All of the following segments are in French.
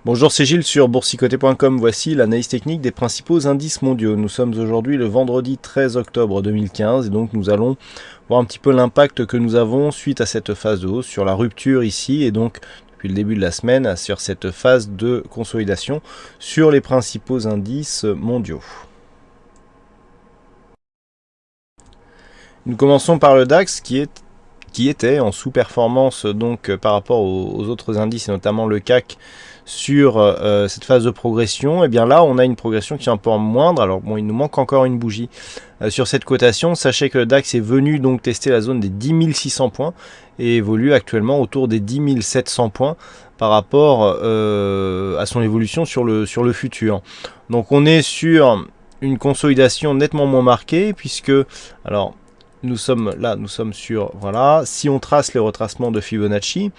Bonjour, c'est Gilles sur boursicoté.com. Voici l'analyse technique des principaux indices mondiaux. Nous sommes aujourd'hui le vendredi 13 octobre 2015 et donc nous allons voir un petit peu l'impact que nous avons suite à cette phase de hausse sur la rupture ici et donc depuis le début de la semaine sur cette phase de consolidation sur les principaux indices mondiaux. Nous commençons par le DAX qui était en sous-performance donc par rapport aux autres indices et notamment le CAC sur cette phase de progression. Et bien là on a une progression qui est un peu moindre. Alors bon, il nous manque encore une bougie sur cette cotation. Sachez que le DAX est venu donc tester la zone des 10 600 points et évolue actuellement autour des 10 700 points par rapport à son évolution sur le futur. Donc on est sur une consolidation nettement moins marquée puisque alors nous sommes sur, voilà, si on trace les retracements de Fibonacci,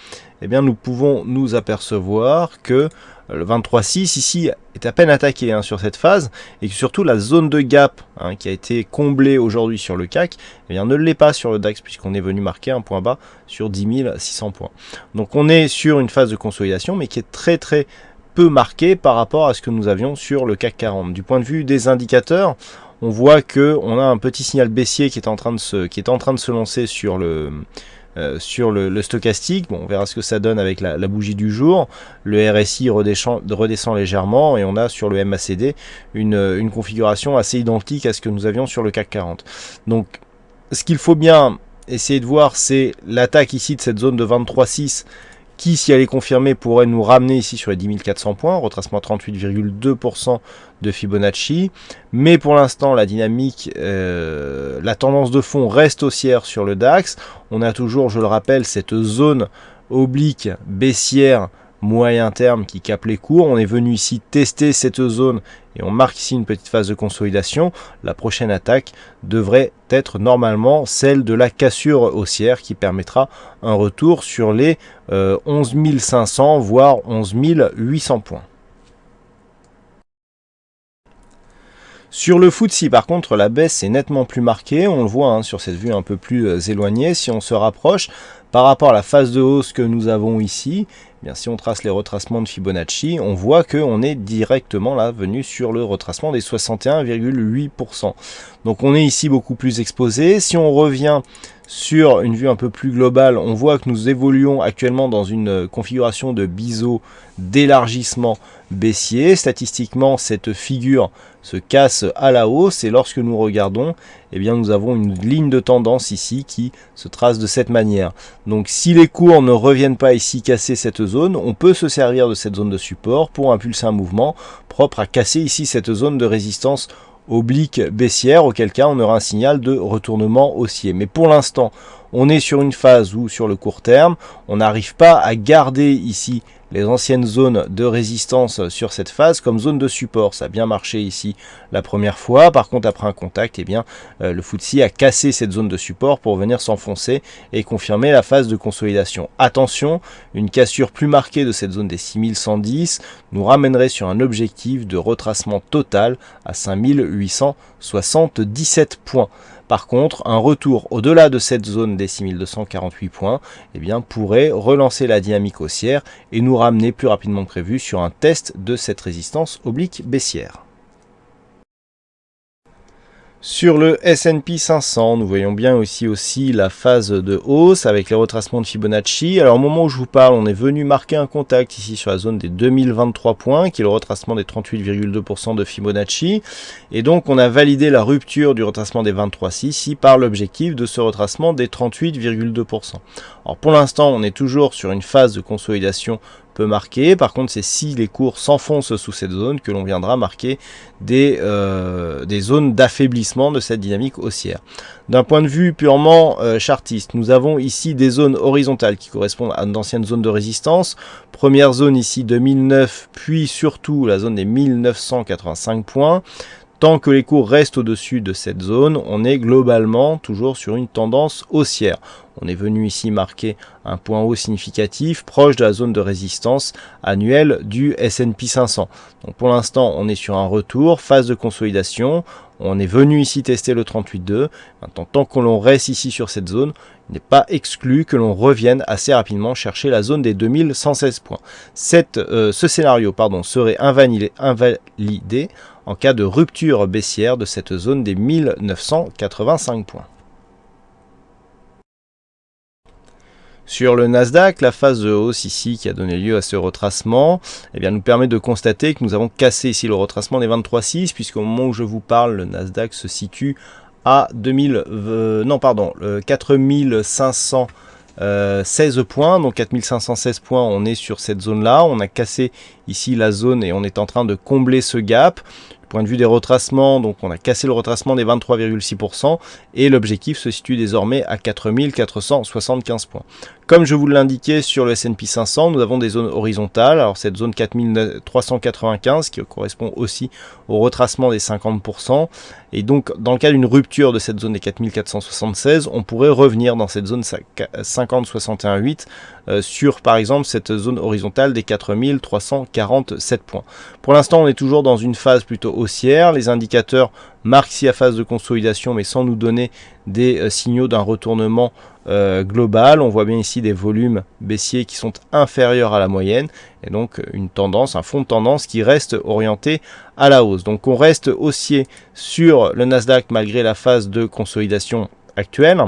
eh bien nous pouvons nous apercevoir que le 23,6 ici est à peine attaqué sur cette phase, et que surtout la zone de gap qui a été comblée aujourd'hui sur le CAC, eh bien, ne l'est pas sur le DAX, puisqu'on est venu marquer un point bas sur 10 600 points. Donc on est sur une phase de consolidation, mais qui est très peu marquée par rapport à ce que nous avions sur le CAC 40. Du point de vue des indicateurs, on voit que on a un petit signal baissier qui est en train de se lancer sur le stochastique. Bon, on verra ce que ça donne avec la bougie du jour. Le RSI redescend légèrement et on a sur le MACD une configuration assez identique à ce que nous avions sur le CAC 40. Donc ce qu'il faut bien essayer de voir, c'est l'attaque ici de cette zone de 23,6 qui, si elle est confirmée, pourrait nous ramener ici sur les 10 400 points, retracement 38,2% de Fibonacci. Mais pour l'instant, la dynamique, la tendance de fond reste haussière sur le DAX. On a toujours, je le rappelle, cette zone oblique baissière moyen terme qui capte les cours. On est venu ici tester cette zone et on marque ici une petite phase de consolidation. La prochaine attaque devrait être normalement celle de la cassure haussière qui permettra un retour sur les 11 500 voire 11 800 points. Sur le FTSE, par contre, la baisse est nettement plus marquée. On le voit sur cette vue un peu plus éloignée. Si on se rapproche par rapport à la phase de hausse que nous avons ici, eh bien, si on trace les retracements de Fibonacci, on voit qu'on est directement là venu sur le retracement des 61,8%. Donc on est ici beaucoup plus exposé. Si on revient sur une vue un peu plus globale, on voit que nous évoluons actuellement dans une configuration de biseau d'élargissement baissier. Statistiquement, cette figure se casse à la hausse et lorsque nous regardons, eh bien, nous avons une ligne de tendance ici qui se trace de cette manière. Donc si les cours ne reviennent pas ici casser cette zone, on peut se servir de cette zone de support pour impulser un mouvement propre à casser ici cette zone de résistance oblique baissière, auquel cas on aura un signal de retournement haussier. Mais pour l'instant, on est sur une phase où sur le court terme, on n'arrive pas à garder ici les anciennes zones de résistance sur cette phase comme zone de support. Ça a bien marché ici la première fois. Par contre, après un contact, eh bien, le FTSE a cassé cette zone de support pour venir s'enfoncer et confirmer la phase de consolidation. Attention, une cassure plus marquée de cette zone des 6110 nous ramènerait sur un objectif de retracement total à 5877 points. Par contre, un retour au-delà de cette zone des 6248 points eh bien, pourrait relancer la dynamique haussière et nous ramener plus rapidement que prévu sur un test de cette résistance oblique baissière. Sur le S&P 500, nous voyons bien aussi la phase de hausse avec les retracements de Fibonacci. Alors au moment où je vous parle, on est venu marquer un contact ici sur la zone des 2023 points, qui est le retracement des 38,2% de Fibonacci. Et donc on a validé la rupture du retracement des 23,6 ici par l'objectif de ce retracement des 38,2%. Alors pour l'instant, on est toujours sur une phase de consolidation peu marqué. Par contre, c'est si les cours s'enfoncent sous cette zone que l'on viendra marquer des zones d'affaiblissement de cette dynamique haussière. D'un point de vue purement chartiste, nous avons ici des zones horizontales qui correspondent à d'anciennes zones de résistance. Première zone ici 2009, puis surtout la zone des 1985 points. Tant que les cours restent au-dessus de cette zone, on est globalement toujours sur une tendance haussière. On est venu ici marquer un point haut significatif proche de la zone de résistance annuelle du S&P 500. Donc pour l'instant, on est sur un retour, phase de consolidation. On est venu ici tester le 38,2. Maintenant, tant que l'on reste ici sur cette zone, il n'est pas exclu que l'on revienne assez rapidement chercher la zone des 2116 points. Ce scénario serait invalidé en cas de rupture baissière de cette zone des 1985 points. Sur le Nasdaq, la phase de hausse ici qui a donné lieu à ce retracement nous permet de constater que nous avons cassé ici le retracement des 23,6 puisqu'au moment où je vous parle, le Nasdaq se situe à 4516 points, donc 4516 points, on est sur cette zone là, on a cassé ici la zone et on est en train de combler ce gap. Du point de vue des retracements, donc on a cassé le retracement des 23,6% et l'objectif se situe désormais à 4475 points. Comme je vous l'indiquais sur le S&P 500, nous avons des zones horizontales. Alors cette zone 4395 qui correspond aussi au retracement des 50%. Et donc dans le cas d'une rupture de cette zone des 4476, on pourrait revenir dans cette zone 50,61,8 sur par exemple cette zone horizontale des 4347 points. Pour l'instant on est toujours dans une phase plutôt haussière. Les indicateurs marquent ici la phase de consolidation mais sans nous donner des signaux d'un retournement global. On voit bien ici des volumes baissiers qui sont inférieurs à la moyenne et donc une tendance, un fond de tendance qui reste orienté à la hausse. Donc on reste haussier sur le Nasdaq malgré la phase de consolidation actuelle.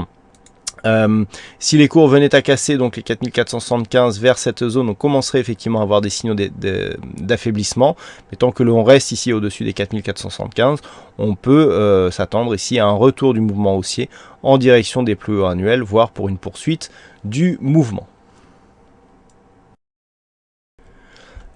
Si les cours venaient à casser donc les 4475 vers cette zone, on commencerait effectivement à avoir des signaux d'affaiblissement. Mais tant que l'on reste ici au-dessus des 4475, on peut s'attendre ici à un retour du mouvement haussier en direction des plus hauts annuels, voire pour une poursuite du mouvement.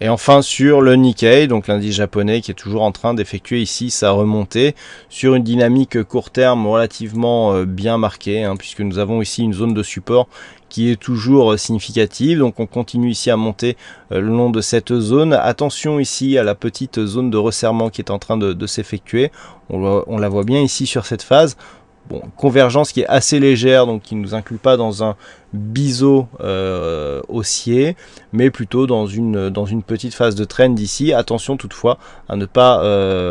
Et enfin sur le Nikkei, donc l'indice japonais qui est toujours en train d'effectuer ici sa remontée sur une dynamique court terme relativement bien marquée, puisque nous avons ici une zone de support qui est toujours significative. Donc on continue ici à monter le long de cette zone. Attention ici à la petite zone de resserrement qui est en train de s'effectuer. On la voit bien ici sur cette phase. Bon, convergence qui est assez légère, donc qui ne nous inclut pas dans un biseau haussier, mais plutôt dans une petite phase de trend ici. Attention toutefois à ne pas,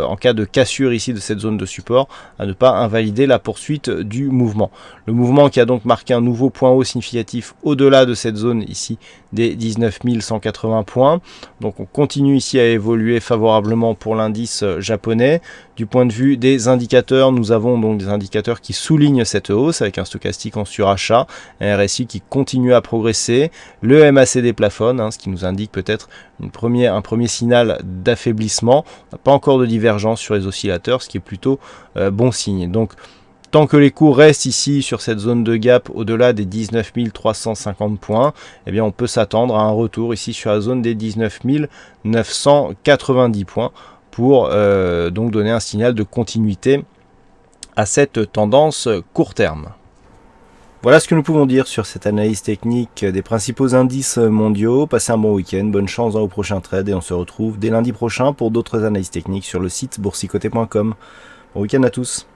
en cas de cassure ici de cette zone de support, à ne pas invalider la poursuite du mouvement. Le mouvement qui a donc marqué un nouveau point haut significatif au-delà de cette zone ici des 19 180 points. Donc on continue ici à évoluer favorablement pour l'indice japonais. Du point de vue des indicateurs, nous avons donc des indicateurs qui soulignent cette hausse avec un stochastique en surachat, un RSI qui continue à progresser, le MACD plafonne, ce qui nous indique peut-être un premier signal d'affaiblissement. On n'a pas encore de divergence sur les oscillateurs, ce qui est plutôt bon signe. Donc tant que les cours restent ici sur cette zone de gap au-delà des 19 350 points, on peut s'attendre à un retour ici sur la zone des 19 990 points pour donc donner un signal de continuité à cette tendance court terme. Voilà ce que nous pouvons dire sur cette analyse technique des principaux indices mondiaux. Passez un bon week-end, bonne chance dans vos prochains trades et on se retrouve dès lundi prochain pour d'autres analyses techniques sur le site boursicoté.com. Bon week-end à tous.